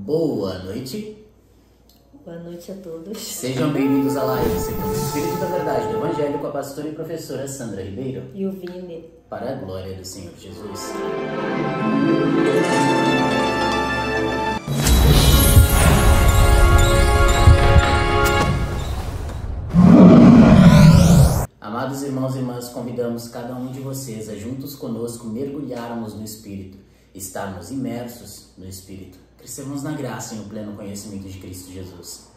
Boa noite. Boa noite a todos. Sejam bem-vindos à live segundo o Espírito da Verdade do Evangelho com a pastora e professora Sandra Ribeiro. E o Vini. Para a glória do Senhor Jesus. Amados irmãos e irmãs, convidamos cada um de vocês a juntos conosco mergulharmos no Espírito, estarmos imersos no Espírito, crescermos na graça e no pleno conhecimento de Cristo Jesus.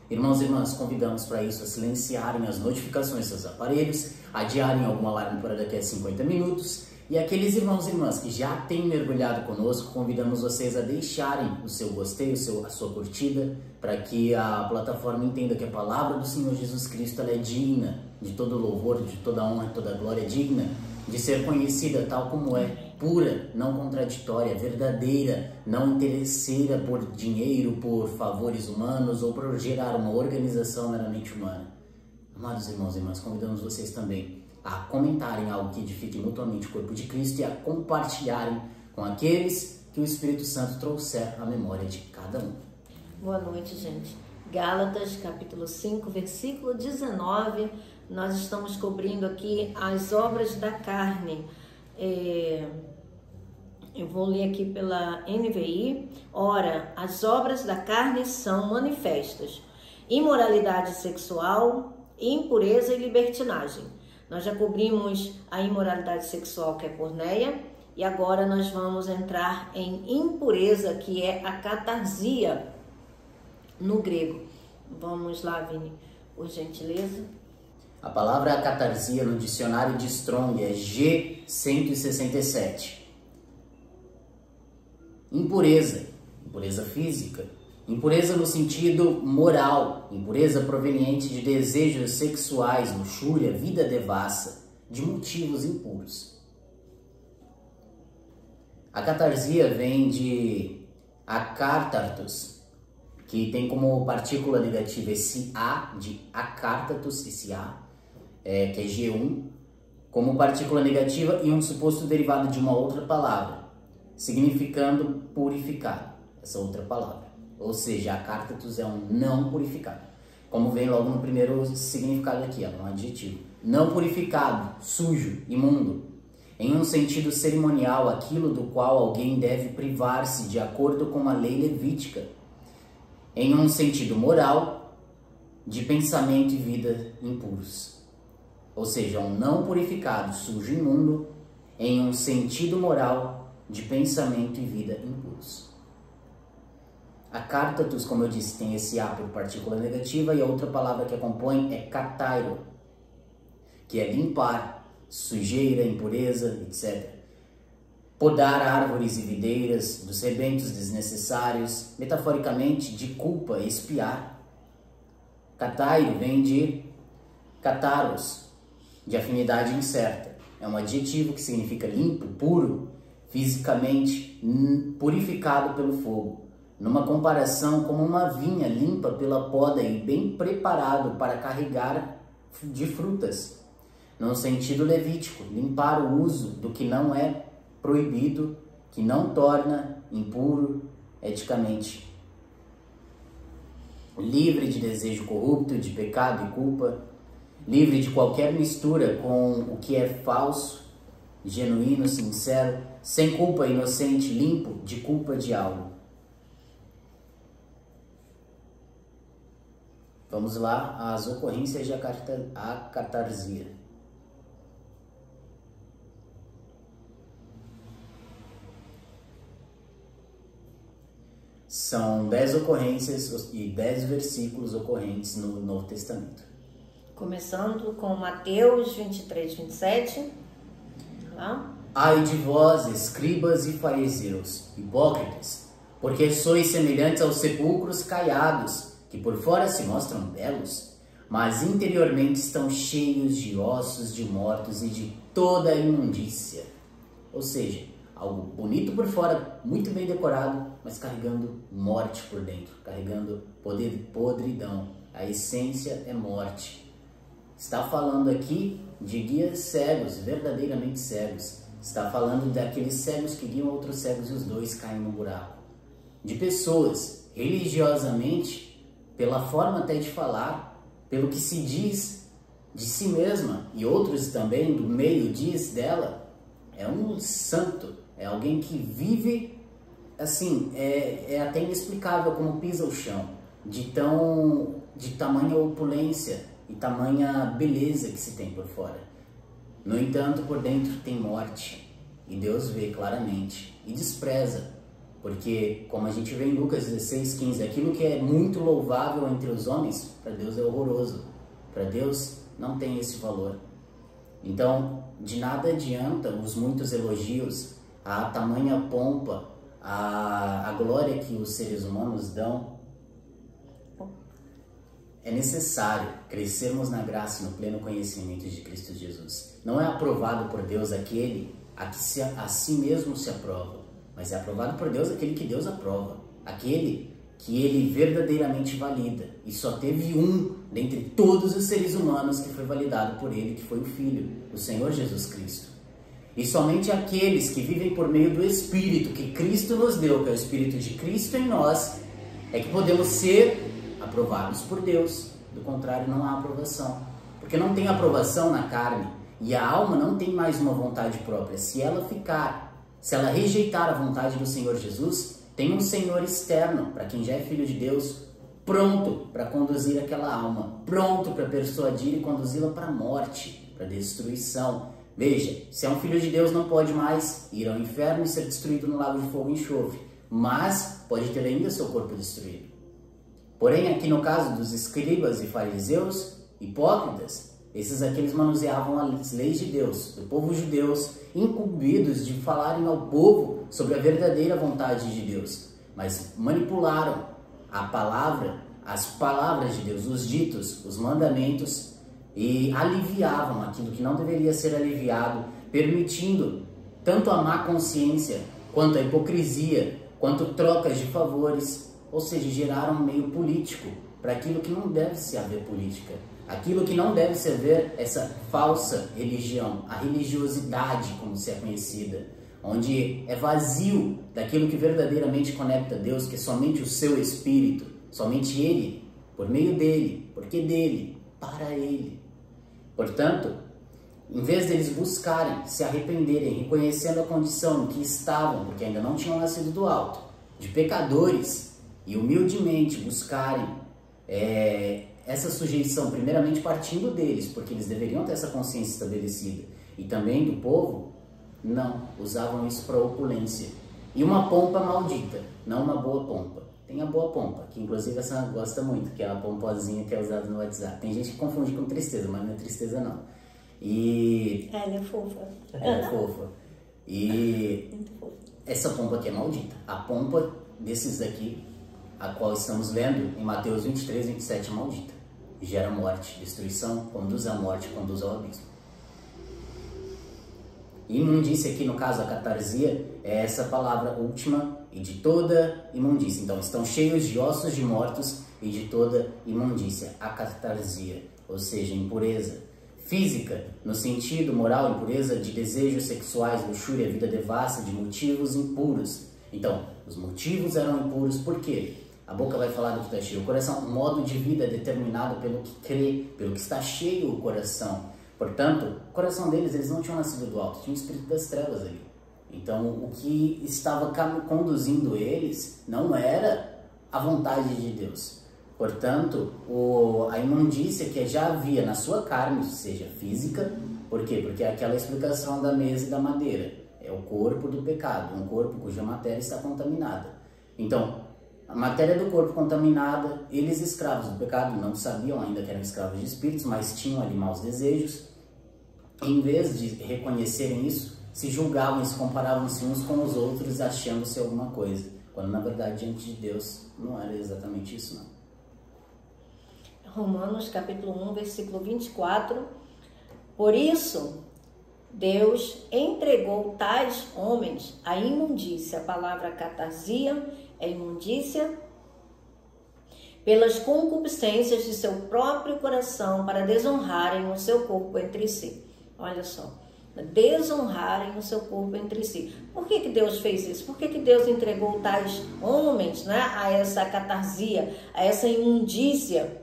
Irmãos e irmãs, convidamos para isso a silenciarem as notificações dos seus aparelhos, adiarem algum alarme para daqui a 50 minutos, e aqueles irmãos e irmãs que já têm mergulhado conosco, convidamos vocês a deixarem o seu gostei, a sua curtida, para que a plataforma entenda que a palavra do Senhor Jesus Cristo ela é digna de todo louvor, de toda honra, de toda glória, digna de ser conhecida tal como é, pura, não contraditória, verdadeira, não interesseira por dinheiro, por favores humanos ou por gerar uma organização meramente humana. Amados irmãos e irmãs, convidamos vocês também a comentarem algo que edifique mutuamente o corpo de Cristo e a compartilharem com aqueles que o Espírito Santo trouxer à memória de cada um. Boa noite, gente. Gálatas, capítulo 5, versículo 19. Nós estamos cobrindo aqui as obras da carne. Eu vou ler aqui pela NVI. Ora, as obras da carne são manifestas: imoralidade sexual, impureza e libertinagem. Nós já cobrimos a imoralidade sexual, que é porneia, e agora nós vamos entrar em impureza, que é a catarsia no grego. Vamos lá, Vini, por gentileza. A palavra catarsia no dicionário de Strong é G167. Impureza, impureza física, impureza no sentido moral, impureza proveniente de desejos sexuais, luxúria, vida devassa, de motivos impuros. A catarsia vem de acártatos, que tem como partícula negativa esse A de acártatos, esse A, que é G1, como partícula negativa e um suposto derivado de uma outra palavra, significando purificado, essa outra palavra. Ou seja, acártatos é um não purificado, como vem logo no primeiro significado aqui, um adjetivo. Não purificado, sujo, imundo. Em um sentido cerimonial, aquilo do qual alguém deve privar-se de acordo com a lei levítica. Em um sentido moral, de pensamento e vida impuros. Ou seja, um não purificado, sujo e imundo, em um sentido moral, de pensamento e vida impuros. Acártatos, como eu disse, tem esse A por partícula negativa, e a outra palavra que a compõe é katairo, que é limpar, sujeira, impureza, etc. Podar árvores e videiras dos rebentos desnecessários, metaforicamente de culpa, espiar. Katairo vem de kataros, de afinidade incerta. É um adjetivo que significa limpo, puro, fisicamente purificado pelo fogo. Numa comparação como uma vinha limpa pela poda e bem preparado para carregar de frutas. No sentido levítico, limpar o uso do que não é proibido, que não torna impuro eticamente. Livre de desejo corrupto, de pecado e culpa, livre de qualquer mistura com o que é falso, genuíno, sincero, sem culpa, inocente, limpo de culpa de algo. Vamos lá, as ocorrências de acatarsia. São 10 ocorrências e 10 versículos ocorrentes no Novo Testamento. Começando com Mateus 23, 27. Ai de vós, escribas e fariseus, hipócritas, porque sois semelhantes aos sepulcros caiados, que por fora se mostram belos, mas interiormente estão cheios de ossos de mortos e de toda a imundícia. Ou seja, algo bonito por fora, muito bem decorado, mas carregando morte por dentro, carregando podridão. A essência é morte. Está falando aqui de guias cegos, verdadeiramente cegos. Está falando daqueles cegos que guiam outros cegos e os dois caem no buraco. de pessoas religiosamente, pela forma até de falar, pelo que se diz de si mesma e outros também do meio diz dela, é um santo, é alguém que vive assim, é até inexplicável como pisa o chão, de tamanha opulência e tamanha beleza que se tem por fora. No entanto, por dentro tem morte, e Deus vê claramente e despreza, porque, como a gente vê em Lucas 16:15, aquilo que é muito louvável entre os homens, para Deus é horroroso, para Deus não tem esse valor. Então, de nada adianta os muitos elogios, a tamanha pompa, a glória que os seres humanos dão. É necessário crescermos na graça e no pleno conhecimento de Cristo Jesus. Não é aprovado por Deus aquele a que a si mesmo se aprova, mas é aprovado por Deus aquele que Deus aprova, aquele que Ele verdadeiramente valida. E só teve um dentre todos os seres humanos que foi validado por Ele, que foi o Filho, o Senhor Jesus Cristo. E somente aqueles que vivem por meio do Espírito que Cristo nos deu, que é o Espírito de Cristo em nós, é que podemos ser aprovados por Deus. Do contrário, não há aprovação. Porque não tem aprovação na carne. E a alma não tem mais uma vontade própria. Se ela rejeitar a vontade do Senhor Jesus, tem um Senhor externo, para quem já é filho de Deus, pronto para conduzir aquela alma, pronto para persuadir e conduzi-la para a morte, para a destruição. Veja, se é um filho de Deus, não pode mais ir ao inferno e ser destruído no lago de fogo e enxofre, mas pode ter ainda seu corpo destruído. Porém, aqui no caso dos escribas e fariseus, hipócritas, esses aqui eles manuseavam as leis de Deus, do povo judeus, incumbidos de falarem ao povo sobre a verdadeira vontade de Deus, mas manipularam a palavra, as palavras de Deus, os ditos, os mandamentos, e aliviavam aquilo que não deveria ser aliviado, permitindo tanto a má consciência, quanto a hipocrisia, quanto trocas de favores, ou seja, geraram um meio político para aquilo que não deve se haver política, aquilo que não deve se haver essa falsa religião, a religiosidade como se é conhecida, onde é vazio daquilo que verdadeiramente conecta a Deus, que é somente o seu Espírito, somente Ele, por meio dEle, porque dEle, para Ele. Portanto, em vez deles buscarem, se arrependerem, reconhecendo a condição em que estavam, porque ainda não tinham nascido do alto, de pecadores, e humildemente buscarem essa sujeição, primeiramente partindo deles, porque eles deveriam ter essa consciência estabelecida, e também do povo, não, usavam isso para opulência. E uma pompa maldita, não uma boa pompa. Tem a boa pompa, que inclusive essa gosta muito, que é a pomposinha que é usada no WhatsApp. Tem gente que confunde com tristeza, mas não é tristeza não. E ela é fofa. Ela é fofa. E muito fofa. Essa pompa aqui é maldita. A pompa desses daqui, a qual estamos vendo em Mateus 23, 27, é maldita. Gera morte, destruição, conduz à morte, conduz ao abismo. Imundícia aqui, no caso, a catarsia, é essa palavra última, e de toda imundícia. Então, estão cheios de ossos de mortos e de toda imundícia, a catarsia, ou seja, impureza física, no sentido moral, impureza de desejos sexuais, luxúria, vida devassa, de motivos impuros. Então, os motivos eram impuros, por quê? A boca vai falar do que está cheio. O coração, um modo de vida determinado pelo que crê, pelo que está cheio o coração. Portanto, o coração deles, eles não tinham nascido do alto, tinha o espírito das trevas ali. Então, o que estava conduzindo eles não era a vontade de Deus. Portanto, a imundícia que já havia na sua carne, seja física, por quê? Porque é aquela explicação da mesa e da madeira. É o corpo do pecado, um corpo cuja matéria está contaminada. Então, a matéria do corpo contaminada, eles escravos do pecado não sabiam ainda que eram escravos de espíritos, mas tinham ali maus desejos. Em vez de reconhecerem isso, se julgavam e se comparavam-se uns com os outros, achando-se alguma coisa, quando na verdade diante de Deus não era exatamente isso, não. Romanos capítulo 1, versículo 24. Por isso, Deus entregou tais homens à imundícia. A palavra catarsia é imundícia, pelas concupiscências de seu próprio coração, para desonrarem o seu corpo entre si. Olha só, desonrarem o seu corpo entre si. Por que Deus fez isso? Por que Deus entregou tais homens, né, a essa catarsia, a essa imundícia,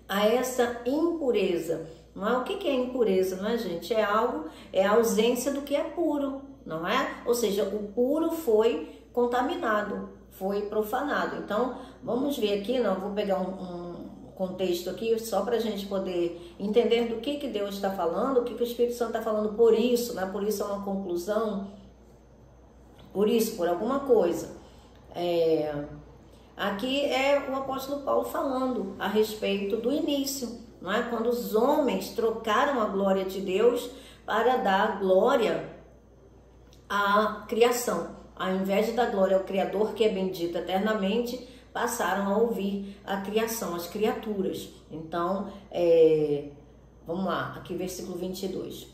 a essa impureza? Não é? O que é impureza, não é, gente? É algo, é a ausência do que é puro, não é? Ou seja, o puro foi contaminado, foi profanado. Então, vamos ver aqui, não, vou pegar um contexto aqui, só para a gente poder entender do que Deus está falando, o que o Espírito Santo está falando por isso, né? Por isso é uma conclusão, por isso, por alguma coisa. Aqui é o apóstolo Paulo falando a respeito do início, não é? Quando os homens trocaram a glória de Deus para dar glória à criação. Ao invés de dar glória ao Criador, que é bendito eternamente, passaram a ouvir a criação, as criaturas. Então, vamos lá, aqui versículo 22.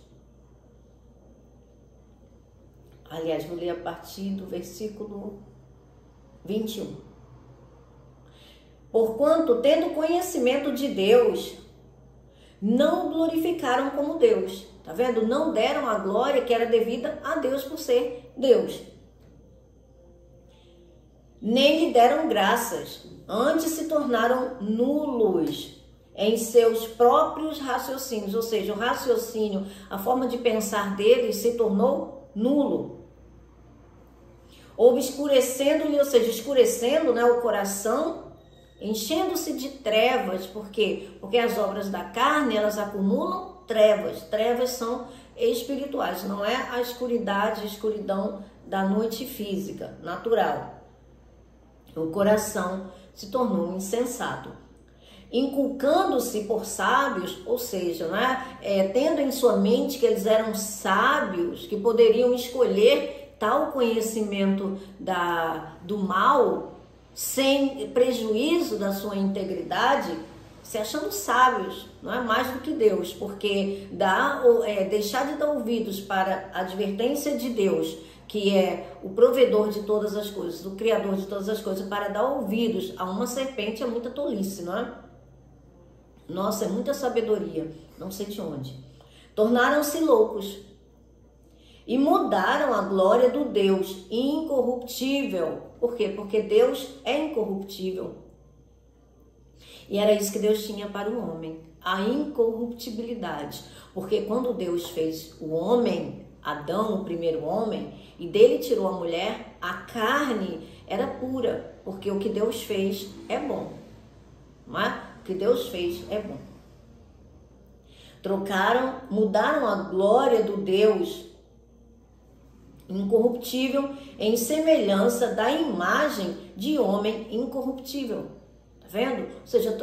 Aliás, vou ler a partir do versículo 21. Porquanto, tendo conhecimento de Deus, não glorificaram como Deus. Tá vendo? Não deram a glória que era devida a Deus por ser Deus. Nem lhe deram graças, antes se tornaram nulos em seus próprios raciocínios, ou seja, o raciocínio, a forma de pensar deles se tornou nulo. Obscurecendo-lhe, ou seja, escurecendo, né, o coração, enchendo-se de trevas. Por quê? Porque as obras da carne, elas acumulam trevas. Trevas são espirituais, não é a escuridade, a escuridão da noite física, natural. O coração se tornou insensato, inculcando-se por sábios, ou seja, né, tendo em sua mente que eles eram sábios, que poderiam escolher tal conhecimento do mal, sem prejuízo da sua integridade, se achando sábios, não é mais do que Deus, porque deixar de dar ouvidos para a advertência de Deus, que é o provedor de todas as coisas, o criador de todas as coisas, para dar ouvidos a uma serpente é muita tolice, não é? Nossa, é muita sabedoria, não sei de onde. Tornaram-se loucos e mudaram a glória do Deus incorruptível. Por quê? Porque Deus é incorruptível. E era isso que Deus tinha para o homem, a incorruptibilidade. Porque quando Deus fez o homem, Adão, o primeiro homem, e dele tirou a mulher, a carne era pura, porque o que Deus fez é bom. Não é? O que Deus fez é bom. Mudaram a glória do Deus incorruptível em semelhança da imagem de homem incorruptível. Tá vendo? Ou seja,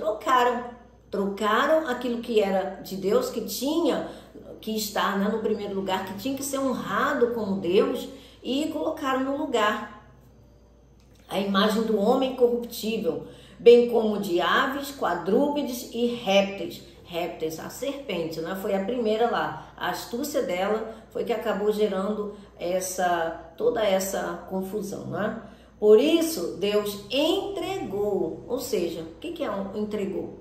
trocaram aquilo que era de Deus, que está, né, no primeiro lugar, que tinha que ser honrado como Deus, e colocaram no lugar a imagem do homem corruptível, bem como de aves, quadrúpedes e répteis. Répteis, a serpente, né? Foi a primeira lá. A astúcia dela foi que acabou gerando toda essa confusão, né? Por isso, Deus entregou, ou seja, o que é entregou?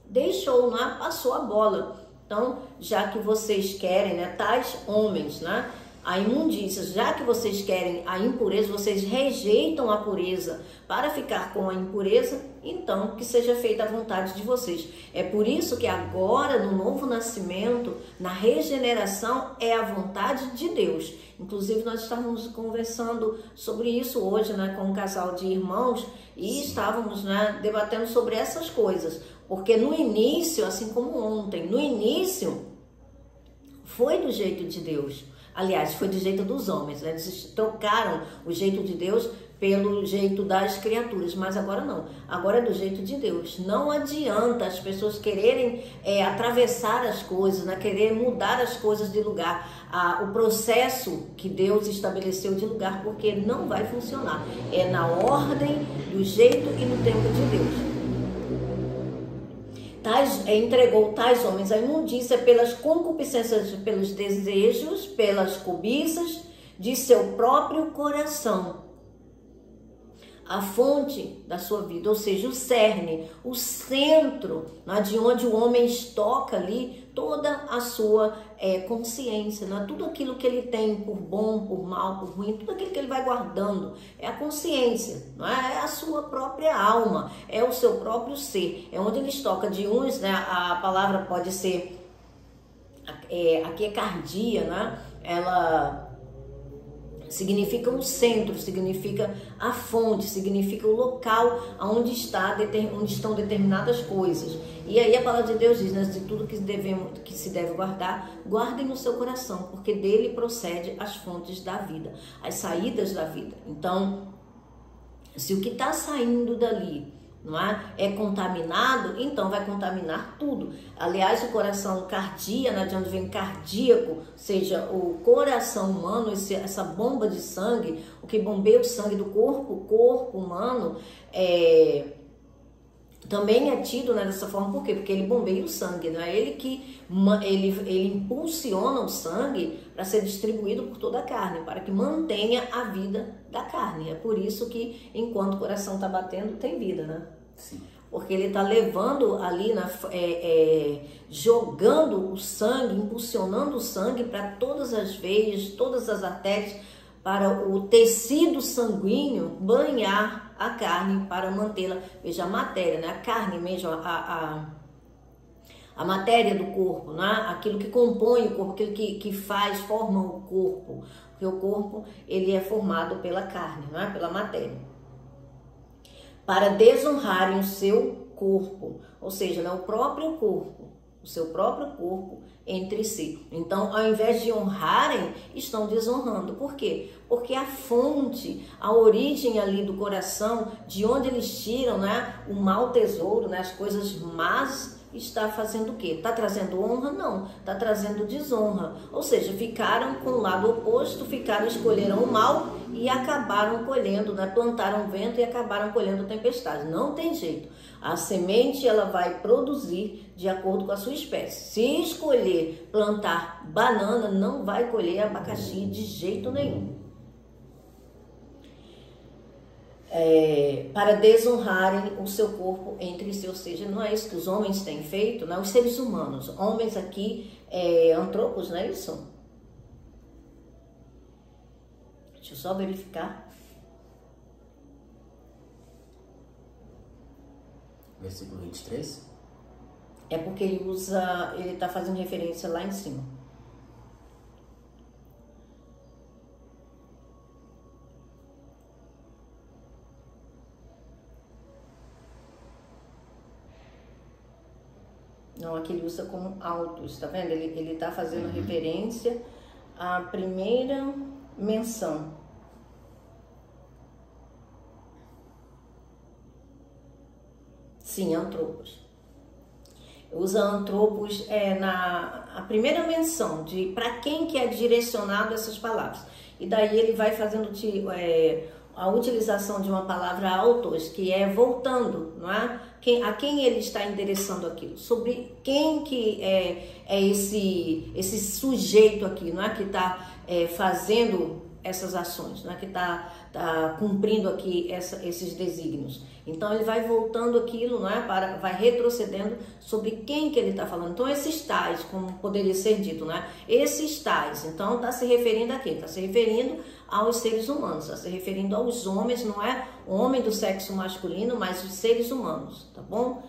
Deixou, né? Passou a bola. Então, já que vocês querem, né, tais homens, né, a imundícia, já que vocês querem a impureza, vocês rejeitam a pureza para ficar com a impureza, então que seja feita a vontade de vocês. É por isso que agora, no novo nascimento, na regeneração, é a vontade de Deus. Inclusive, nós estávamos conversando sobre isso hoje, né, com um casal de irmãos, e estávamos, né, debatendo sobre essas coisas. Porque no início, assim como ontem, no início foi do jeito de Deus. Aliás, foi do jeito dos homens, né? Eles trocaram o jeito de Deus pelo jeito das criaturas, mas agora não. Agora é do jeito de Deus. Não adianta as pessoas quererem atravessar as coisas, né? Querer mudar as coisas de lugar. O processo que Deus estabeleceu de lugar, porque não vai funcionar. É na ordem, do jeito e no tempo de Deus. Entregou tais homens à imundícia pelas concupiscências, pelos desejos, pelas cobiças de seu próprio coração. A fonte da sua vida, ou seja, o cerne, o centro, né, de onde o homem estoca ali toda a sua consciência, né? Tudo aquilo que ele tem por bom, por mal, por ruim, tudo aquilo que ele vai guardando, é a consciência, não é? É a sua própria alma, é o seu próprio ser, é onde ele estoca de uns, né? A palavra pode ser, aqui é cardia, né? Ela significa o centro, significa a fonte, significa o local onde estão determinadas coisas. E aí a palavra de Deus diz, né, de tudo que se deve guardar, guardem no seu coração, porque dele procede as fontes da vida, as saídas da vida. Então, se o que está saindo dali não é contaminado, então vai contaminar tudo. Aliás, o coração cardíaco, né, de onde vem cardíaco, ou seja, o coração humano, essa bomba de sangue, o que bombeia o sangue do corpo, o corpo humano, também é tido, né, dessa forma. Por quê? Porque ele bombeia o sangue, não é ele que ele impulsiona o sangue para ser distribuído por toda a carne, para que mantenha a vida da carne. É por isso que enquanto o coração está batendo, tem vida, né? Sim. Porque ele está levando ali, jogando o sangue, impulsionando o sangue para todas as veias, todas as artérias, para o tecido sanguíneo banhar a carne, para mantê-la. Veja a matéria, né? A carne mesmo, a matéria do corpo, né? Aquilo que compõe o corpo, aquilo que forma o corpo. Porque o corpo, ele é formado pela carne, né? Pela matéria. Para desonrarem o seu corpo, ou seja, né? O próprio corpo, o seu próprio corpo entre si. Então, ao invés de honrarem, estão desonrando. Por quê? Porque a fonte, a origem ali do coração, de onde eles tiram, né, o mau tesouro, né, as coisas más, está fazendo o quê? Está trazendo honra? Não, está trazendo desonra. Ou seja, ficaram com o lado oposto, escolheram o mal e acabaram colhendo, né? Plantaram vento e acabaram colhendo tempestade. Não tem jeito. A semente, ela vai produzir de acordo com a sua espécie. Se escolher plantar banana, não vai colher abacaxi de jeito nenhum. Para desonrarem o seu corpo entre si, ou seja, não é isso que os homens têm feito, não, os seres humanos, homens aqui, antropos, não é isso? Deixa eu só verificar. Versículo 23. É porque ele está fazendo referência lá em cima. Não, aqui ele usa como autos, tá vendo? Ele está fazendo referência à primeira menção. Sim, antropos. Usa antropos a primeira menção de para quem que é direcionado essas palavras. E daí ele vai fazendo a utilização de uma palavra autos, que é voltando, não é? A quem ele está endereçando aquilo, sobre quem que é esse sujeito aqui, não é? Que está fazendo essas ações, não é? Que está cumprindo aqui esses desígnios. Então ele vai voltando aquilo, não é? Vai retrocedendo sobre quem que ele está falando. Então esses tais, como poderia ser dito, né? Esses tais, então está se referindo a quê? Está se referindo aos seres humanos, está se referindo aos homens, não é homem do sexo masculino, mas os seres humanos, tá bom?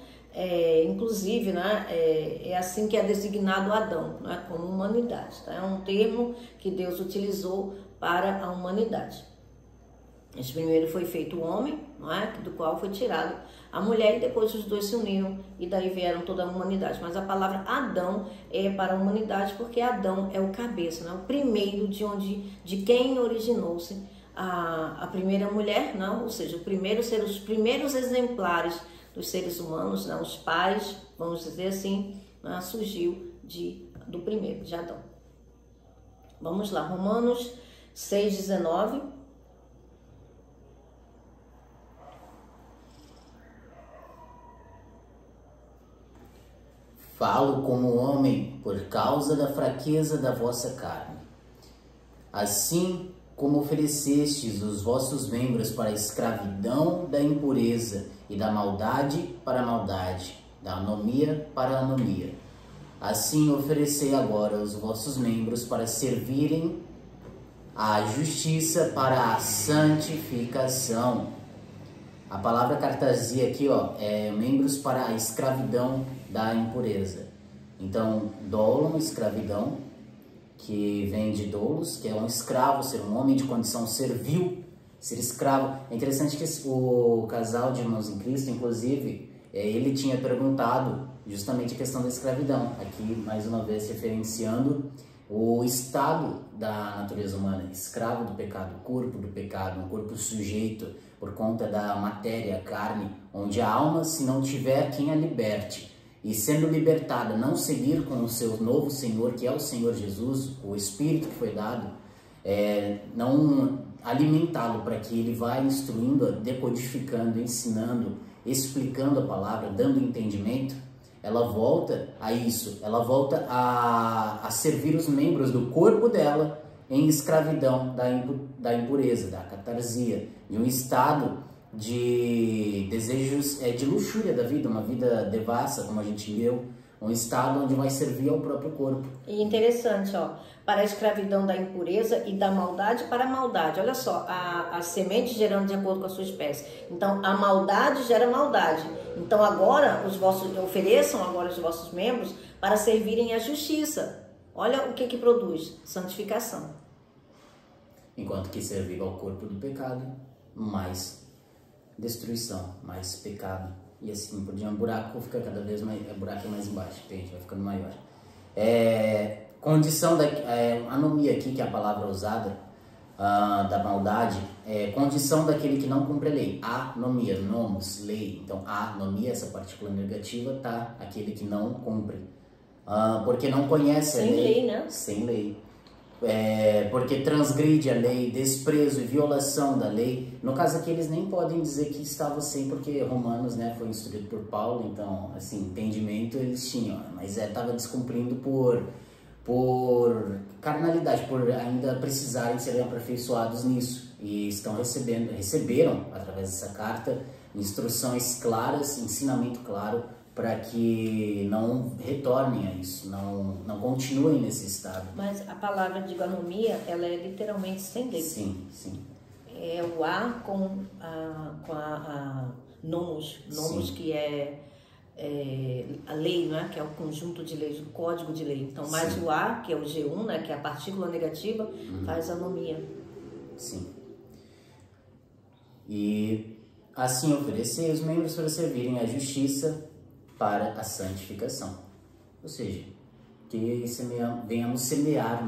Inclusive, né, é assim que é designado Adão, né, como humanidade, tá? É um termo que Deus utilizou para a humanidade. Esse primeiro foi feito o homem, não é? Do qual foi tirado a mulher, e depois os dois se uniram e daí vieram toda a humanidade. Mas a palavra Adão é para a humanidade porque Adão é o cabeça, né? O primeiro de quem originou-se a primeira mulher, não? Ou seja, os primeiros exemplares dos seres humanos, né? Os pais, vamos dizer assim, né? Surgiu do primeiro, de Adão. Vamos lá, Romanos 6,19. Falo como homem por causa da fraqueza da vossa carne. Assim como oferecestes os vossos membros para a escravidão da impureza e da maldade para a maldade, da anomia para a anomia. Assim oferecei agora os vossos membros para servirem à justiça para a santificação. A palavra cartasia aqui, ó, é membros para a escravidão da impureza. Então, dolon, escravidão, que vem de doulos, que é um escravo, ser um homem de condição servil, ser escravo. É interessante que o casal de irmãos em Cristo, inclusive, ele tinha perguntado justamente a questão da escravidão. Aqui, mais uma vez, referenciando o estado da natureza humana, escravo do pecado, corpo do pecado, um corpo sujeito por conta da matéria, carne, onde a alma, se não tiver quem a liberte, e sendo libertada, não seguir com o seu novo Senhor, que é o Senhor Jesus, o Espírito que foi dado, não alimentá-lo para que ele vá instruindo, decodificando, ensinando, explicando a palavra, dando entendimento, ela volta a isso, ela volta a servir os membros do corpo dela em escravidão da impureza, da catarsia, de um estado de desejos, de luxúria da vida, uma vida devassa, como a gente leu, um estado onde vai servir ao próprio corpo. E interessante, ó, para a escravidão da impureza e da maldade para a maldade. Olha só, a semente gerando de acordo com a sua espécie. Então, a maldade gera maldade. Então, agora, ofereçam agora os vossos membros para servirem à justiça. Olha o que produz: santificação. Enquanto que servir ao corpo do pecado, mais destruição, mais pecado. E assim por diante, o buraco fica cada vez mais, buraco é mais embaixo, entende? Vai ficando maior. Condição da anomia aqui, que é a palavra usada, da maldade, condição daquele que não cumpre a lei. Anomia, nomos, lei. Então, anomia, essa partícula negativa, tá? Aquele que não cumpre. Porque não conhece a lei. Sem lei, né? Sem lei. Porque transgride a lei, desprezo e violação da lei. No caso aqui eles nem podem dizer que estavam sem, porque Romanos, né, foi instruído por Paulo, então assim, entendimento eles tinham, mas estava descumprindo por carnalidade, por ainda precisarem serem aperfeiçoados nisso, e receberam através dessa carta instruções claras, ensinamento claro, para que não retornem a isso, não continuem nesse estado. Mas a palavra de anomia, ela é literalmente sem lei. Sim, sim. É o A com a nomos, que é a lei, não é? Que é o conjunto de leis, o código de lei. Então, mais sim. O A, que é o G1, né? Que é a partícula negativa, faz anomia. Sim. E assim oferecer os membros para servirem à justiça para a santificação. Ou seja, que venhamos semear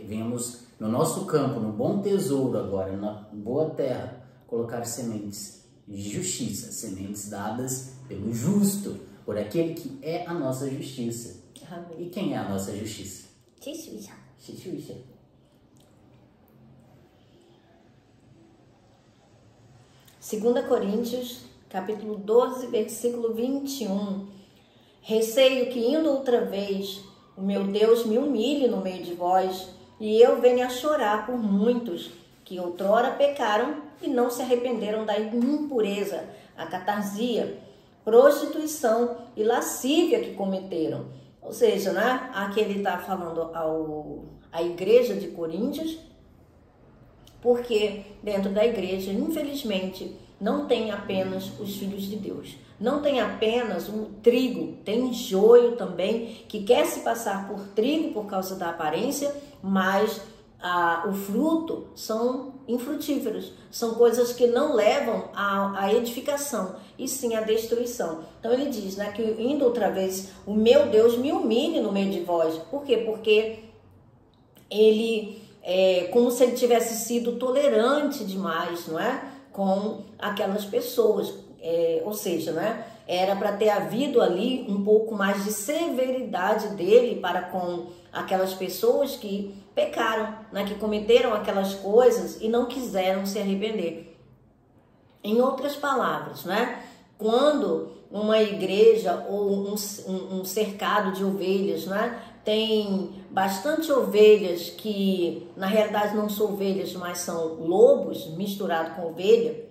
venhamos no nosso campo, no bom tesouro agora, na boa terra, colocar sementes de justiça, sementes dadas pelo justo, por aquele que é a nossa justiça. Amém. E quem é a nossa justiça? Jesus. Jesus. 2 Coríntios, capítulo 12, versículo 21. Receio que indo outra vez, o meu Deus me humilhe no meio de vós, e eu venha a chorar por muitos que outrora pecaram e não se arrependeram da impureza, a catarsia, prostituição e lascívia que cometeram. Ou seja, né? Aqui ele está falando à igreja de Coríntios, porque dentro da igreja, infelizmente, não tem apenas os filhos de Deus. Não tem apenas o trigo, tem joio também, que quer se passar por trigo por causa da aparência, mas o fruto são infrutíferos. São coisas que não levam à edificação, e sim à destruição. Então ele diz, né, que indo outra vez, o meu Deus me humilhe no meio de vós. Por quê? Porque ele como se ele tivesse sido tolerante demais, não é? Com aquelas pessoas, ou seja, né? Era para ter havido ali um pouco mais de severidade dele para com aquelas pessoas que pecaram, né? Que cometeram aquelas coisas e não quiseram se arrepender. Em outras palavras, né? Quando uma igreja ou um cercado de ovelhas, né? Tem bastante ovelhas que na realidade não são ovelhas, mas são lobos misturados com ovelha,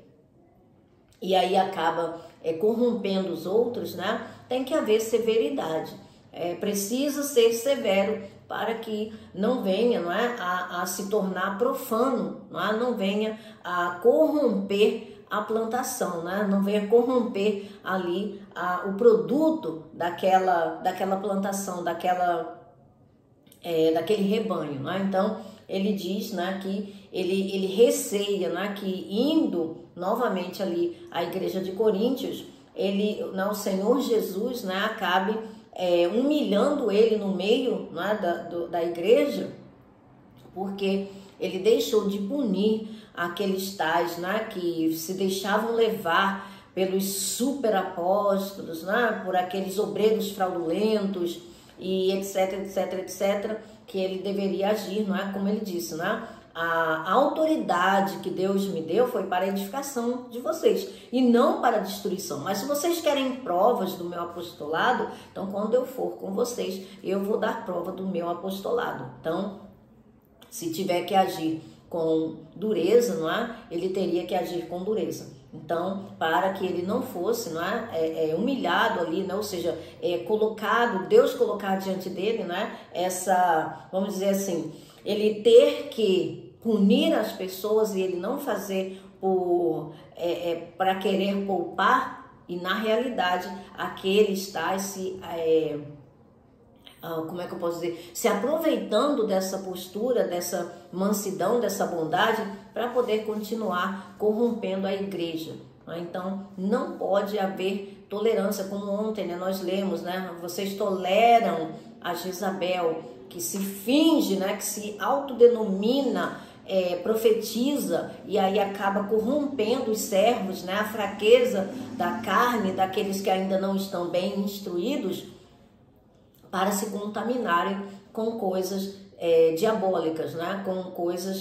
e aí acaba corrompendo os outros, né? Tem que haver severidade. precisa ser severo para que não venha, não é, a se tornar profano, não venha a corromper a plantação, não venha corromper ali o produto daquela plantação, daquele rebanho. Então, ele diz que ele receia que indo novamente ali à igreja de Coríntios, o Senhor Jesus acabe humilhando ele no meio da igreja, porque ele deixou de punir aqueles tais que se deixavam levar pelos super apóstolos, por aqueles obreiros fraudulentos e etc, etc, etc, que ele deveria agir, como ele disse, a autoridade que Deus me deu foi para a edificação de vocês e não para a destruição. Mas se vocês querem provas do meu apostolado, então quando eu for com vocês, eu vou dar prova do meu apostolado. Então, se tiver que agir com dureza, ele teria que agir com dureza. Então, para que ele não fosse humilhado ali, ou seja, colocado, Deus colocar diante dele, vamos dizer assim, ele ter que punir as pessoas e ele não fazer para querer poupar, e na realidade aqueles tais como é que eu posso dizer, se aproveitando dessa postura, dessa mansidão, dessa bondade, para poder continuar corrompendo a igreja. Então, não pode haver tolerância, como ontem nós lemos, vocês toleram a Jezabel, que se finge, que se autodenomina, profetiza, e aí acaba corrompendo os servos, a fraqueza da carne, daqueles que ainda não estão bem instruídos, para se contaminarem com coisas diabólicas,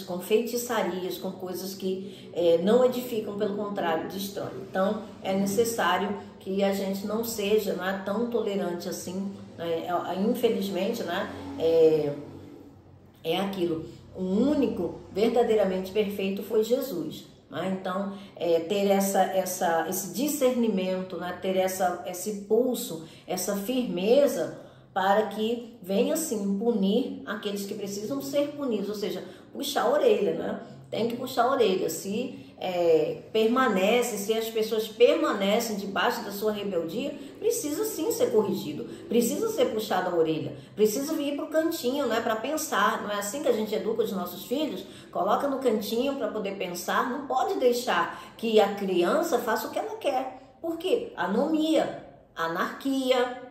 com feitiçarias, com coisas que não edificam, pelo contrário, destroem. Então, é necessário que a gente não seja tão tolerante assim. Infelizmente, é aquilo. O único verdadeiramente perfeito foi Jesus. Então, ter esse discernimento, ter esse pulso, essa firmeza, para que venha sim punir aqueles que precisam ser punidos, ou seja, puxar a orelha, tem que puxar a orelha. Se as pessoas permanecem debaixo da sua rebeldia, precisa sim ser corrigido, precisa ser puxado a orelha, precisa vir para o cantinho, para pensar. Não é assim que a gente educa os nossos filhos? Coloca no cantinho para poder pensar. Não pode deixar que a criança faça o que ela quer. Por quê? Anomia, anarquia.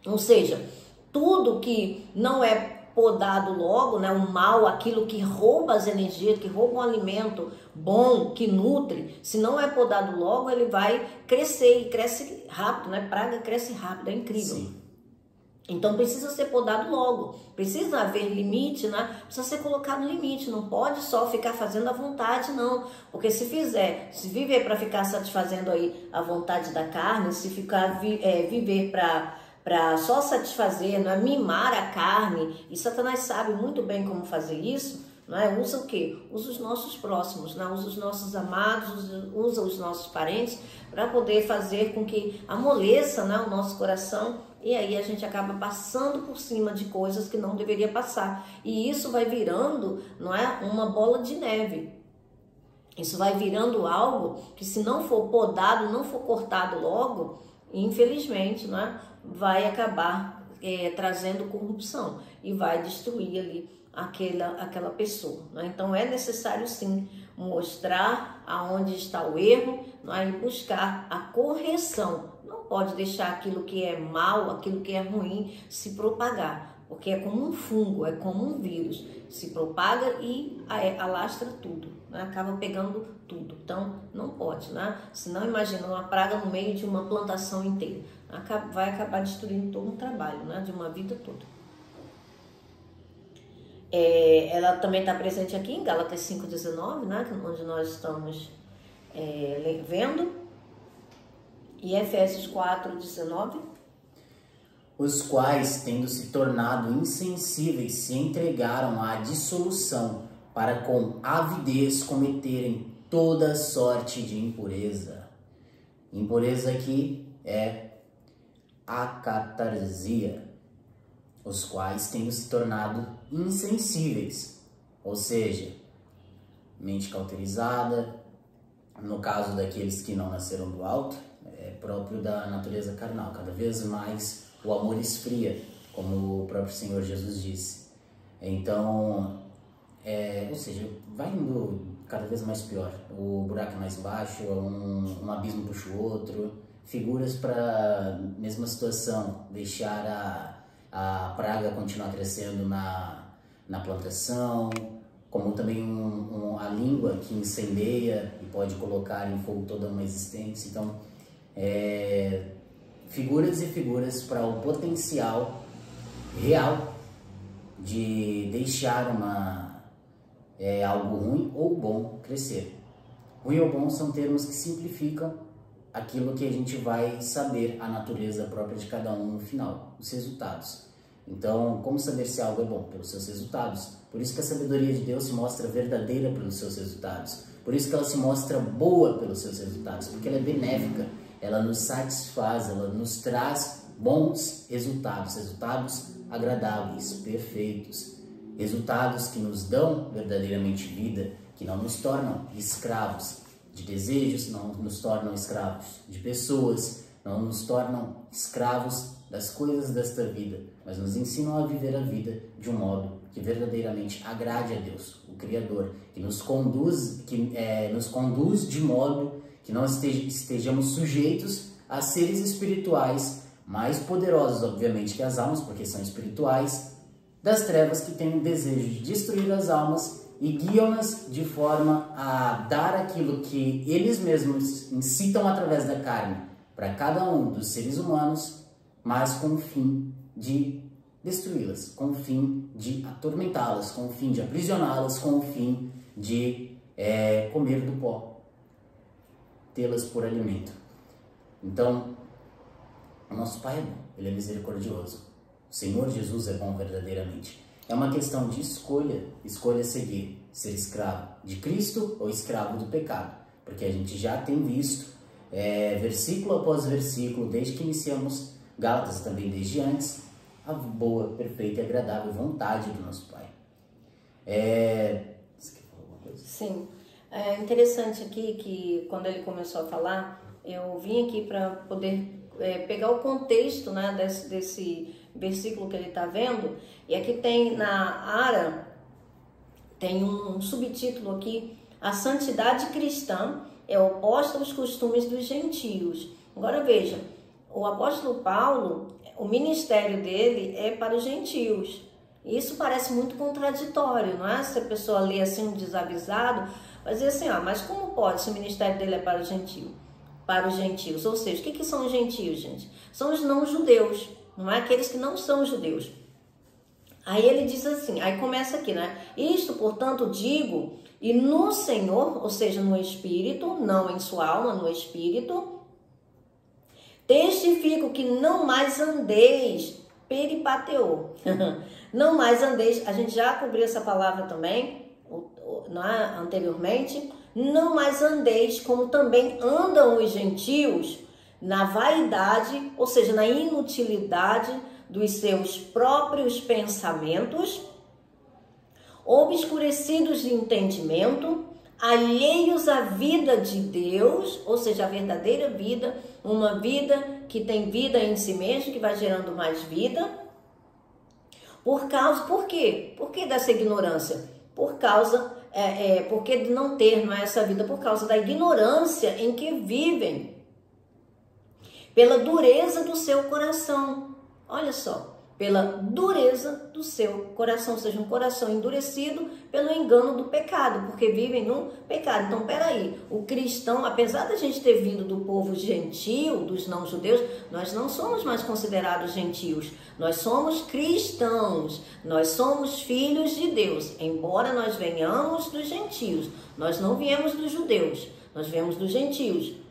Ou seja, tudo que não é podado logo, o mal, aquilo que rouba as energias, que rouba um alimento bom, que nutre, se não é podado logo, ele vai crescer e cresce rápido, praga cresce rápido, é incrível. Sim. Então precisa ser podado logo, precisa haver limite, precisa ser colocado limite, não pode só ficar fazendo à vontade, não, porque se viver para ficar satisfazendo aí a vontade da carne, se viver para só satisfazer, mimar a carne, e Satanás sabe muito bem como fazer isso, usa o quê? Usa os nossos próximos, usa os nossos amados, usa os nossos parentes, para poder fazer com que amoleça o nosso coração, e aí a gente acaba passando por cima de coisas que não deveria passar, e isso vai virando uma bola de neve. Isso vai virando algo que, se não for podado, não for cortado logo, infelizmente, vai acabar trazendo corrupção e vai destruir ali aquela pessoa. Então é necessário sim mostrar aonde está o erro, e buscar a correção. Não pode deixar aquilo que é mal, aquilo que é ruim se propagar, porque é como um fungo, é como um vírus, se propaga e alastra tudo, acaba pegando tudo. Então não pode, senão imagina uma praga no meio de uma plantação inteira, vai acabar destruindo todo um trabalho, de uma vida toda. Ela também está presente aqui em Gálatas 5,19, onde nós estamos vendo, e Efésios 4,19. Os quais, tendo se tornado insensíveis, se entregaram à dissolução, para com avidez cometerem toda sorte de impureza. Impureza aqui é acatarsia, os quais têm se tornado insensíveis, ou seja, mente cauterizada. No caso daqueles que não nasceram do alto, é próprio da natureza carnal. Cada vez mais o amor esfria, como o próprio Senhor Jesus disse. Então, ou seja, vai indo cada vez mais pior. O buraco é mais baixo, um abismo puxa o outro. Figuras para a mesma situação, deixar a praga continuar crescendo na plantação, como também a língua que incendeia e pode colocar em fogo toda uma existência. Então, figuras e figuras para o potencial real de deixar algo ruim ou bom crescer. Ruim ou bom são termos que simplificam aquilo que a gente vai saber, a natureza própria de cada um no final, os resultados. Então, como saber se algo é bom? Pelos seus resultados. Por isso que a sabedoria de Deus se mostra verdadeira pelos seus resultados. Por isso que ela se mostra boa pelos seus resultados, porque ela é benéfica, ela nos satisfaz, ela nos traz bons resultados, resultados agradáveis, perfeitos, resultados que nos dão verdadeiramente vida, que não nos tornam escravos de desejos, não nos tornam escravos de pessoas, não nos tornam escravos das coisas desta vida, mas nos ensinam a viver a vida de um modo que verdadeiramente agrade a Deus, o Criador, que nos conduz de modo que nós estejamos sujeitos a seres espirituais mais poderosos, obviamente, que as almas, porque são espirituais, das trevas, que têm o desejo de destruir as almas e guiam-nas de forma a dar aquilo que eles mesmos incitam através da carne para cada um dos seres humanos, mas com o fim de destruí-las, com o fim de atormentá-las, com o fim de aprisioná-las, com o fim de comer do pó, tê-las por alimento. Então, o nosso Pai é bom, Ele é misericordioso. O Senhor Jesus é bom verdadeiramente. É uma questão de escolha seguir, ser escravo de Cristo ou escravo do pecado, porque a gente já tem visto, versículo após versículo, desde que iniciamos Gálatas, também desde antes, a boa, perfeita e agradável vontade do nosso Pai. Você quer falar alguma coisa? Sim. É interessante aqui que quando ele começou a falar, eu vim aqui para poder pegar o contexto, né, desse versículo que ele está vendo. E aqui tem na ARA, tem um subtítulo aqui: a santidade cristã é oposta aos costumes dos gentios. Agora veja, o apóstolo Paulo, o ministério dele é para os gentios. Isso parece muito contraditório, não é? Se a pessoa lê assim desavisado, vai dizer assim, mas como pode se o ministério dele é para o gentio? Para os gentios. Ou seja, o que são os gentios, gente? São os não-judeus, não é? Aqueles que não são judeus. Aí ele diz assim, aí começa aqui, né? Isto, portanto, digo, e no Senhor, ou seja, no Espírito, não em sua alma, no Espírito, testifico que não mais andeis, peripateô, não mais andeis, a gente já cobriu essa palavra também, anteriormente, não mais andeis como também andam os gentios, na vaidade, ou seja, na inutilidade dos seus próprios pensamentos, obscurecidos de entendimento, alheios à vida de Deus, ou seja, a verdadeira vida, uma vida que tem vida em si mesmo, que vai gerando mais vida. Por quê? Por que dessa ignorância? Porque de não ter essa vida, por causa da ignorância em que vivem, pela dureza do seu coração. Olha só, pela dureza do seu coração, ou seja, um coração endurecido pelo engano do pecado, porque vivem no pecado. Então, peraí, o cristão, apesar da gente ter vindo do povo gentil, dos não-judeus, nós não somos mais considerados gentios, nós somos cristãos, nós somos filhos de Deus, embora nós venhamos dos gentios, nós não viemos dos judeus, nós viemos dos gentios.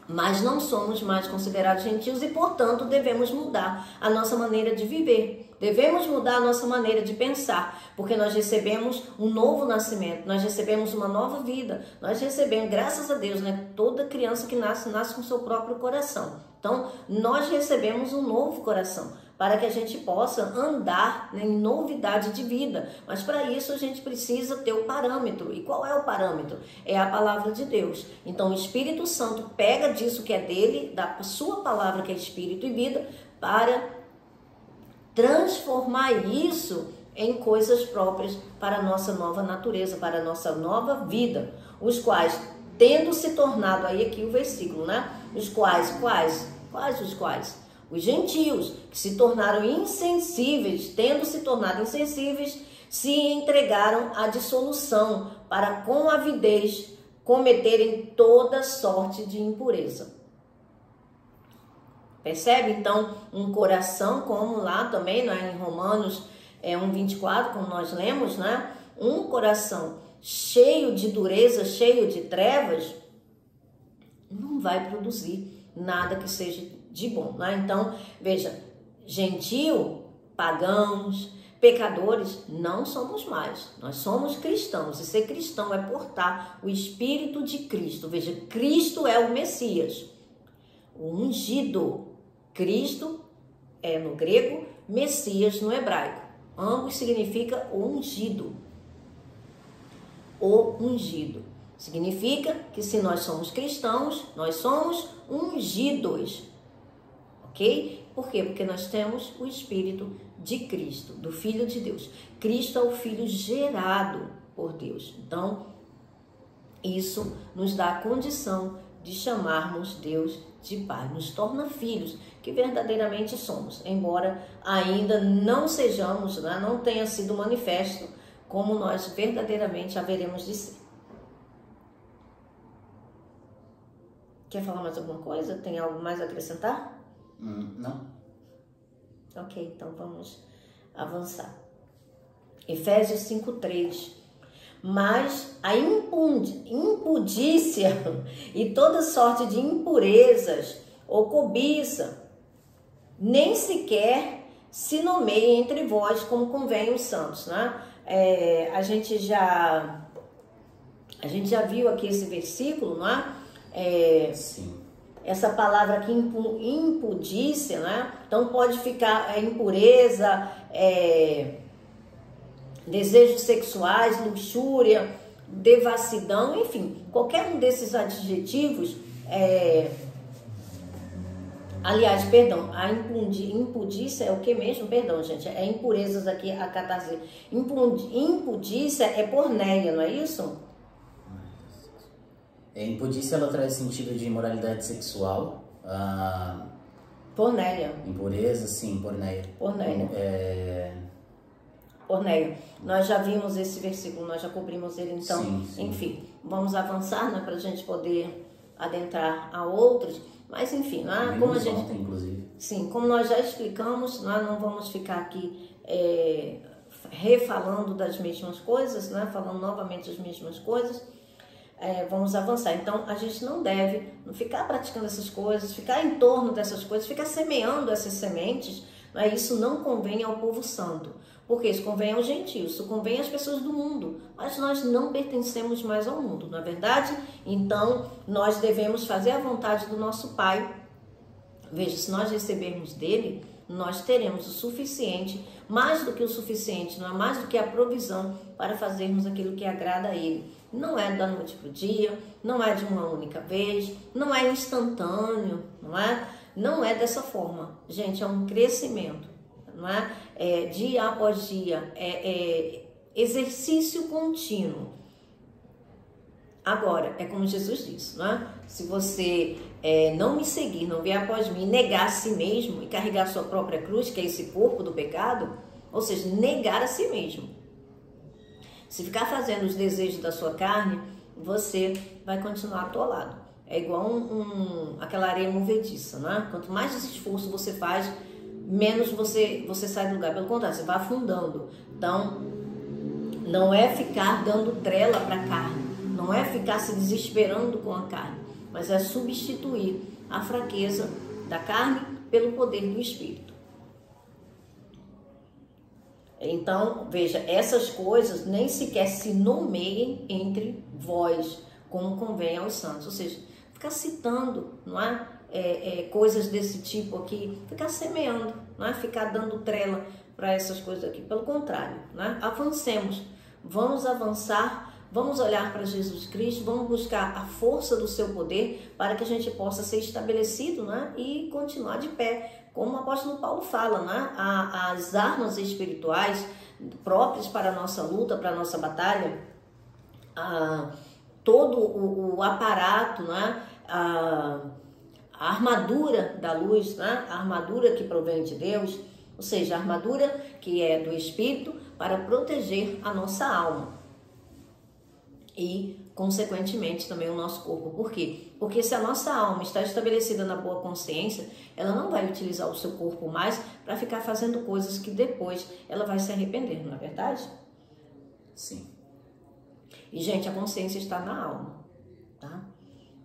mas não somos mais considerados gentios e, portanto, devemos mudar a nossa maneira de viver. Devemos mudar a nossa maneira de pensar, porque nós recebemos um novo nascimento, nós recebemos uma nova vida, nós recebemos, graças a Deus, né? Toda criança que nasce com seu próprio coração. Então, nós recebemos um novo coração, para que a gente possa andar, né, em novidade de vida. Mas para isso a gente precisa ter o parâmetro. E qual é o parâmetro? É a palavra de Deus. Então o Espírito Santo pega disso que é dele, da sua palavra que é Espírito e vida, para transformar isso em coisas próprias para a nossa nova natureza, para a nossa nova vida. Os quais, tendo se tornado, aí aqui o versículo, né? Os quais? Os gentios, que se tornaram insensíveis, tendo se tornado insensíveis, se entregaram à dissolução, para com avidez cometerem toda sorte de impureza. Percebe? Então, um coração, como lá também, né, em Romanos 1:24, como nós lemos, né? Um coração cheio de dureza, cheio de trevas, não vai produzir nada que seja de bom, né? Então, veja, gentio, pagãos, pecadores, não somos mais. Nós somos cristãos. E ser cristão é portar o Espírito de Cristo. Veja, Cristo é o Messias, o ungido. Cristo é no grego, Messias no hebraico. Ambos significa o ungido. O ungido. Significa que se nós somos cristãos, nós somos ungidos. Ok? Por quê? Porque nós temos o Espírito de Cristo, do Filho de Deus. Cristo é o Filho gerado por Deus. Então, isso nos dá a condição de chamarmos Deus de Pai. Nos torna filhos, que verdadeiramente somos. Embora ainda não sejamos, né, não tenha sido manifesto como nós verdadeiramente haveremos de ser. Quer falar mais alguma coisa? Tem algo mais a acrescentar? Não. Ok, então vamos avançar. Efésios 5:3. Mas a impudícia e toda sorte de impurezas ou cobiça nem sequer se nomeia entre vós como convém os santos, né? A gente já viu aqui esse versículo, né? Sim. Essa palavra aqui, impudícia, né? Então pode ficar impureza, desejos sexuais, luxúria, devassidão, enfim, qualquer um desses adjetivos. Aliás, perdão, a impudícia é o que mesmo? Perdão, gente, é impurezas aqui, a catarse. Impudícia é porneia, não é isso? Impudícia, ela traz sentido de imoralidade sexual. Porneia. Impureza, sim, porneia. Porneia. Nós já vimos esse versículo, nós já cobrimos ele, então, sim. Enfim, vamos avançar, né, para a gente poder adentrar a outros, mas enfim, né, como a gente... Ontem, inclusive. Sim, como nós já explicamos, nós não vamos ficar aqui refalando das mesmas coisas, né, falando novamente as mesmas coisas. Vamos avançar. Então, a gente não deve ficar praticando essas coisas, ficar em torno dessas coisas, ficar semeando essas sementes, né? Isso não convém ao povo santo, porque isso convém aos gentios, isso convém às pessoas do mundo, mas nós não pertencemos mais ao mundo, não é verdade? Então, nós devemos fazer a vontade do nosso Pai. Veja, se nós recebermos dele, nós teremos o suficiente, mais do que o suficiente, não é mais do que a provisão para fazermos aquilo que agrada a ele. Não é da noite para o dia, não é de uma única vez, não é instantâneo, não é? Não é dessa forma. Gente, é um crescimento, não é? Dia após dia, exercício contínuo. Agora, é como Jesus disse, não é? Se você não me seguir, não vier após mim, negar a si mesmo e carregar a sua própria cruz, que é esse corpo do pecado, ou seja, negar a si mesmo. Se ficar fazendo os desejos da sua carne, você vai continuar atolado. É igual aquela areia movediça, né? Quanto mais esforço você faz, menos você sai do lugar. Pelo contrário, você vai afundando. Então, não é ficar dando trela para a carne. Não é ficar se desesperando com a carne. mas é substituir a fraqueza da carne pelo poder do Espírito. Então, veja, essas coisas nem sequer se nomeiem entre vós, como convém aos santos. Ou seja, ficar citando, não é? Coisas desse tipo aqui, ficar semeando, não é? Ficar dando trela para essas coisas aqui. Pelo contrário, né? Avancemos, vamos avançar, vamos olhar para Jesus Cristo, vamos buscar a força do seu poder para que a gente possa ser estabelecido, né? E continuar de pé. Como o apóstolo Paulo fala, né? As armas espirituais próprias para a nossa luta, para a nossa batalha, todo o aparato, né? A armadura da luz, né? A armadura que provém de Deus, ou seja, a armadura que é do Espírito para proteger a nossa alma e, consequentemente, também o nosso corpo. Por quê? Porque se a nossa alma está estabelecida na boa consciência, ela não vai utilizar o seu corpo mais para ficar fazendo coisas que depois ela vai se arrepender, não é verdade? Sim. E, gente, a consciência está na alma, tá?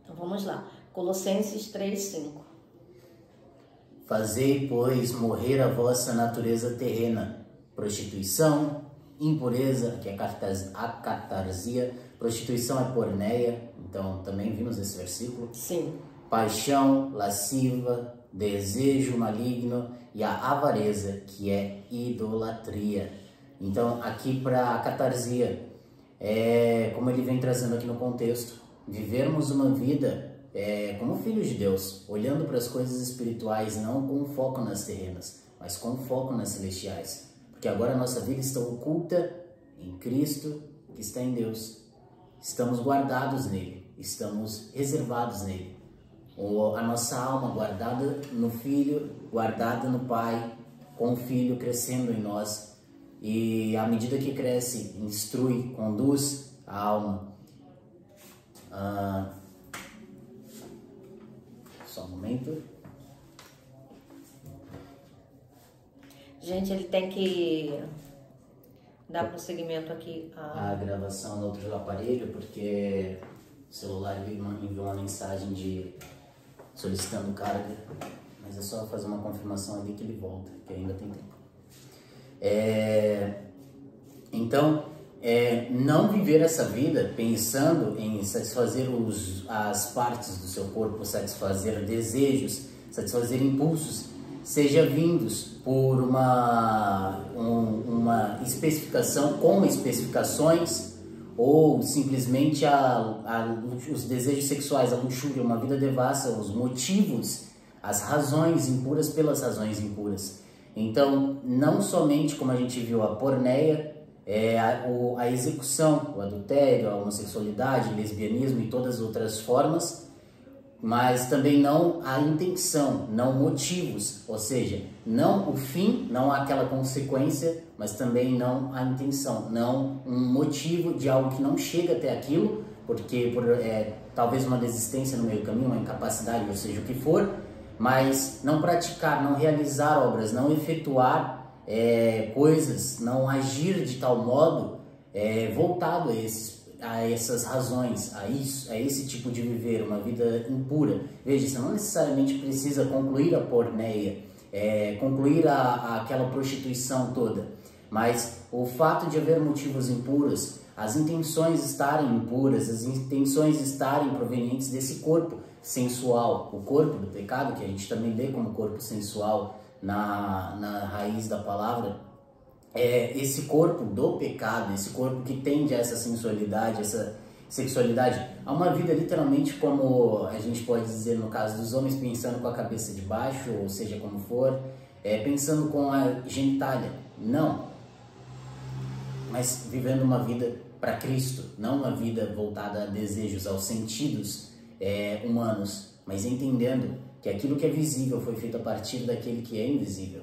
Então, vamos lá. Colossenses 3:5. Fazei, pois, morrer a vossa natureza terrena, prostituição, impureza, que é a catarsia, prostituição é porneia, então também vimos esse versículo. Sim. Paixão, lasciva, desejo maligno e a avareza, que é idolatria. Então, aqui para a catarsia, como ele vem trazendo aqui no contexto, vivermos uma vida como filhos de Deus, olhando para as coisas espirituais, não com foco nas terrenas, mas com foco nas celestiais. Porque agora a nossa vida está oculta em Cristo, que está em Deus. Estamos guardados nele, estamos reservados nele. A nossa alma guardada no Filho, guardada no Pai, com o Filho crescendo em nós. E à medida que cresce, instrui, conduz a alma. Só um momento. Gente, ele tem que dar prosseguimento aqui a gravação no outro aparelho, porque o celular enviou uma mensagem solicitando carga, mas é só fazer uma confirmação ali que ele volta, que ainda tem tempo. Então, não viver essa vida pensando em satisfazer as partes do seu corpo, satisfazer desejos, satisfazer impulsos, seja vindos por uma especificação, com especificações, ou simplesmente os desejos sexuais, a luxúria, uma vida devassa, os motivos, as razões impuras pelas razões impuras. Então, não somente, como a gente viu, a porneia, a execução, o adultério, a homossexualidade, o lesbianismo e todas as outras formas, mas também não a intenção, não motivos, ou seja, não o fim, não aquela consequência, mas também não a intenção, não um motivo de algo que não chega até aquilo, porque por talvez uma desistência no meio do caminho, uma incapacidade, ou seja, o que for, mas não praticar, não realizar obras, não efetuar coisas, não agir de tal modo voltado a essas razões, a esse tipo de viver, uma vida impura. Veja, você não necessariamente precisa concluir a porneia, concluir aquela prostituição toda, mas o fato de haver motivos impuros, as intenções estarem impuras, as intenções estarem provenientes desse corpo sensual, o corpo do pecado, que a gente também lê como corpo sensual na raiz da palavra, esse corpo do pecado, esse corpo que tende a essa sensualidade, essa sexualidade, a uma vida literalmente, como a gente pode dizer no caso dos homens, pensando com a cabeça de baixo, ou seja, como for, pensando com a genitália, não, mas vivendo uma vida para Cristo, não uma vida voltada a desejos, aos sentidos humanos, mas entendendo que aquilo que é visível foi feito a partir daquele que é invisível.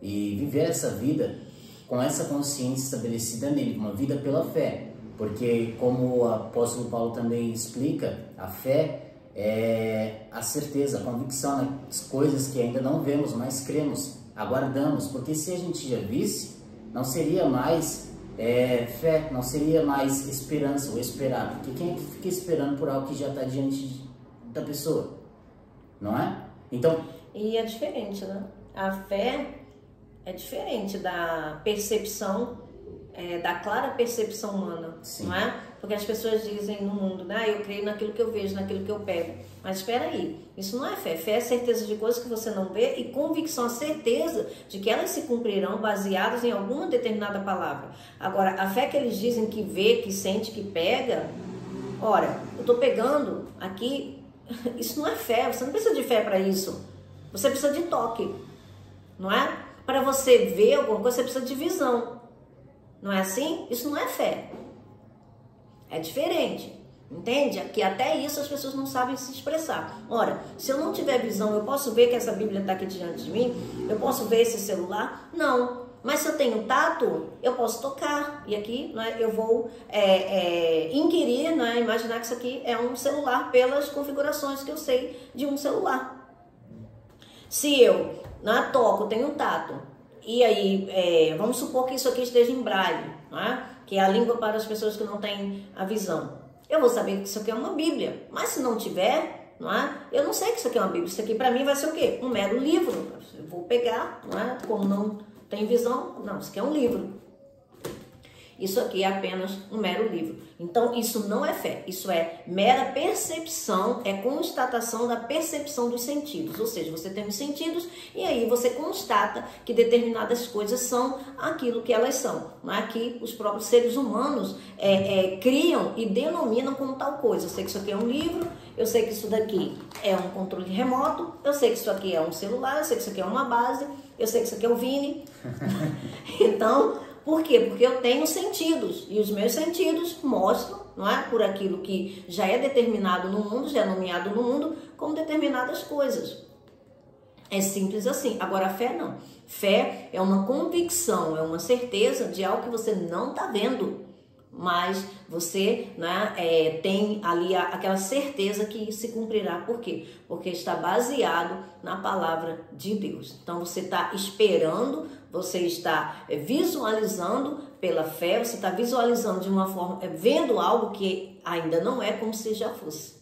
E viver essa vida com essa consciência estabelecida nele, uma vida pela fé. Porque, como o apóstolo Paulo também explica, a fé é a certeza, a convicção nas coisas que ainda não vemos, mas cremos, aguardamos. Porque se a gente já visse, não seria mais fé, não seria mais esperança ou esperar. Porque quem é que fica esperando por algo que já está diante da pessoa, não é? Então... E é diferente, né? A fé é diferente da percepção, da clara percepção humana, Sim. não é? Porque as pessoas dizem no mundo, né? Eu creio naquilo que eu vejo, naquilo que eu pego. Mas espera aí, isso não é fé. Fé é certeza de coisas que você não vê e convicção, a certeza de que elas se cumprirão baseadas em alguma determinada palavra. Agora, a fé que eles dizem que vê, que sente, que pega, ora, eu tô pegando aqui, isso não é fé, você não precisa de fé para isso. Você precisa de toque, não é? Para você ver alguma coisa, você precisa de visão. Não é assim? Isso não é fé. É diferente, entende? Que até isso as pessoas não sabem se expressar. Ora, se eu não tiver visão, eu posso ver que essa Bíblia está aqui diante de mim? Eu posso ver esse celular? Não. Mas se eu tenho tato, eu posso tocar. E aqui, né, eu vou inquirir, né, imaginar que isso aqui é um celular pelas configurações que eu sei de um celular. Se eu toco, tenho tato, e aí vamos supor que isso aqui esteja em braille, né? Que é a língua para as pessoas que não têm a visão. Eu vou saber que isso aqui é uma Bíblia. Mas se não tiver, não é? Eu não sei que isso aqui é uma Bíblia. Isso aqui para mim vai ser o quê? Um mero livro. Eu vou pegar, não é? Como não tem visão, não, isso aqui é um livro. Isso aqui é apenas um mero livro. Então, isso não é fé. Isso é mera percepção, é constatação da percepção dos sentidos. Ou seja, você tem os sentidos e aí você constata que determinadas coisas são aquilo que elas são. Não é? Que os próprios seres humanos criam e denominam como tal coisa. Eu sei que isso aqui é um livro, eu sei que isso daqui é um controle remoto, eu sei que isso aqui é um celular, eu sei que isso aqui é uma base, eu sei que isso aqui é o Vini. Então... Por quê? Porque eu tenho sentidos e os meus sentidos mostram, não é? Por aquilo que já é determinado no mundo, já é nomeado no mundo, como determinadas coisas. É simples assim. Agora, a fé não. Fé é uma convicção, é uma certeza de algo que você não está vendo, mas você, né, tem ali aquela certeza que se cumprirá. Por quê? Porque está baseado na palavra de Deus. Então, você está esperando, você está visualizando pela fé, você está visualizando de uma forma, vendo algo que ainda não é como se já fosse.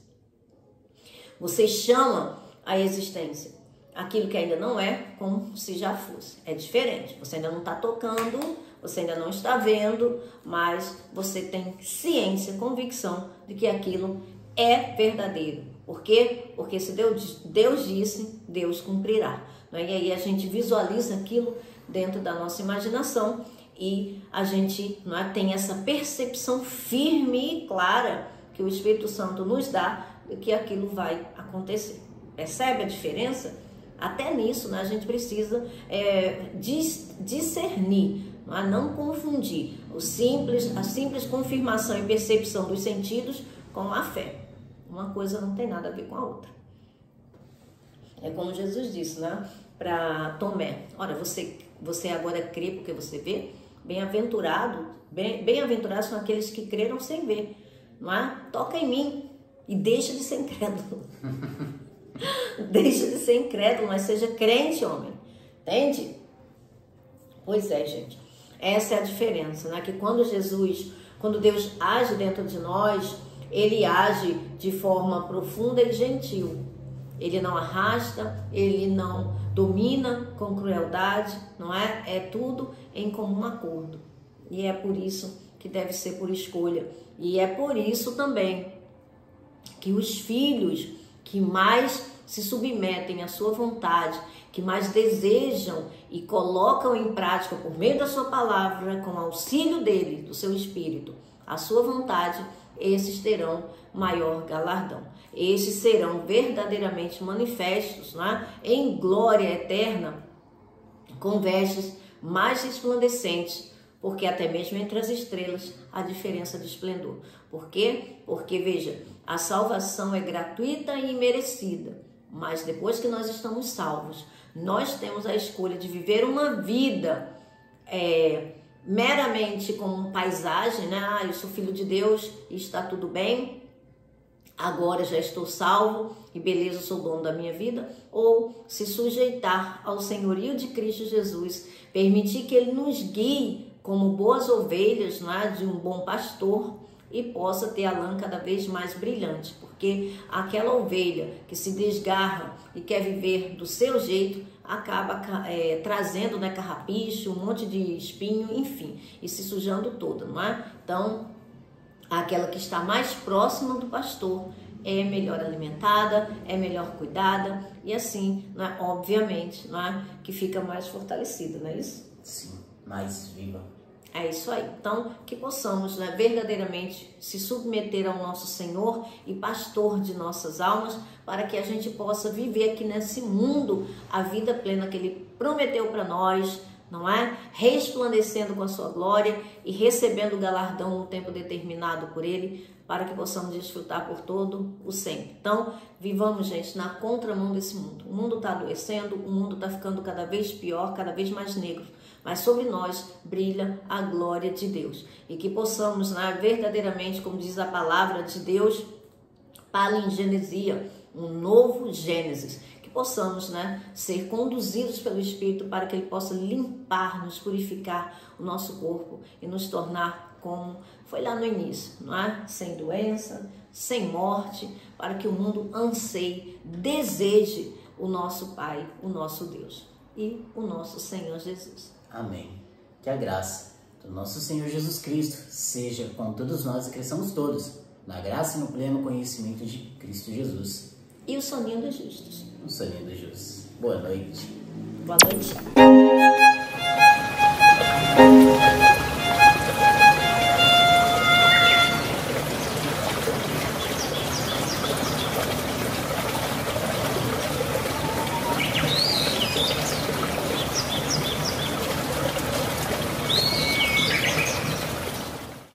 Você chama a existência aquilo que ainda não é como se já fosse. É diferente. Você ainda não está tocando, você ainda não está vendo, mas você tem ciência, convicção de que aquilo é verdadeiro. Por quê? Porque se Deus disse, Deus cumprirá. E aí a gente visualiza aquilo dentro da nossa imaginação e a gente tem essa percepção firme e clara que o Espírito Santo nos dá de que aquilo vai acontecer. Percebe a diferença? Até nisso, a gente precisa discernir, não confundir a simples confirmação e percepção dos sentidos com a fé. Uma coisa não tem nada a ver com a outra. É como Jesus disse, para Tomé: ora, você agora crê porque você vê? Bem-aventurados são aqueles que creram sem ver, não é? Toca em mim e deixa de ser incrédulo. Deixa de ser incrédulo, mas seja crente, homem. Entende? Pois é, gente. Essa é a diferença, que quando Deus age dentro de nós, Ele age de forma profunda e gentil. Ele não arrasta, Ele não domina com crueldade, não é? É tudo em comum acordo. E é por isso que deve ser por escolha. E é por isso também que os filhos que mais se submetem à sua vontade, que mais desejam e colocam em prática por meio da sua palavra, com auxílio dele, do seu espírito, a sua vontade, esses terão maior galardão. Esses serão verdadeiramente manifestos, em glória eterna, com vestes mais resplandecentes, porque até mesmo entre as estrelas há diferença de esplendor. Por quê? Porque, veja, a salvação é gratuita e imerecida, mas depois que nós estamos salvos, nós temos a escolha de viver uma vida meramente como paisagem, eu sou filho de Deus e está tudo bem, agora já estou salvo e beleza, eu sou dono da minha vida, ou se sujeitar ao senhorio de Cristo Jesus, permitir que Ele nos guie como boas ovelhas, de um bom pastor, e possa ter a lã cada vez mais brilhante, porque aquela ovelha que se desgarra e quer viver do seu jeito, acaba trazendo, né, carrapicho, um monte de espinho, enfim, e se sujando toda, não é? Então, aquela que está mais próxima do pastor é melhor alimentada, é melhor cuidada e assim, não é? Obviamente, não é? Que fica mais fortalecida, não é isso? Sim, mais viva. É isso aí. Então, que possamos, né, verdadeiramente se submeter ao nosso Senhor e pastor de nossas almas, para que a gente possa viver aqui nesse mundo a vida plena que Ele prometeu para nós, não é? Resplandecendo com a sua glória e recebendo o galardão no tempo determinado por Ele, para que possamos desfrutar por todo o sempre. Então, vivamos, gente, na contramão desse mundo. O mundo está adoecendo, o mundo está ficando cada vez pior, cada vez mais negro. Mas sobre nós brilha a glória de Deus. E que possamos, né, verdadeiramente, como diz a palavra de Deus, palingenesia, um novo Gênesis. Que possamos, né, ser conduzidos pelo Espírito para que Ele possa limpar, nos purificar o nosso corpo e nos tornar como foi lá no início, não é? Sem doença, sem morte, para que o mundo anseie, deseje o nosso Pai, o nosso Deus e o nosso Senhor Jesus. Amém. Que a graça do nosso Senhor Jesus Cristo seja com todos nós e cresçamos todos na graça e no pleno conhecimento de Cristo Jesus. E o soninho dos justos. O soninho dos justos. Boa noite. Boa noite.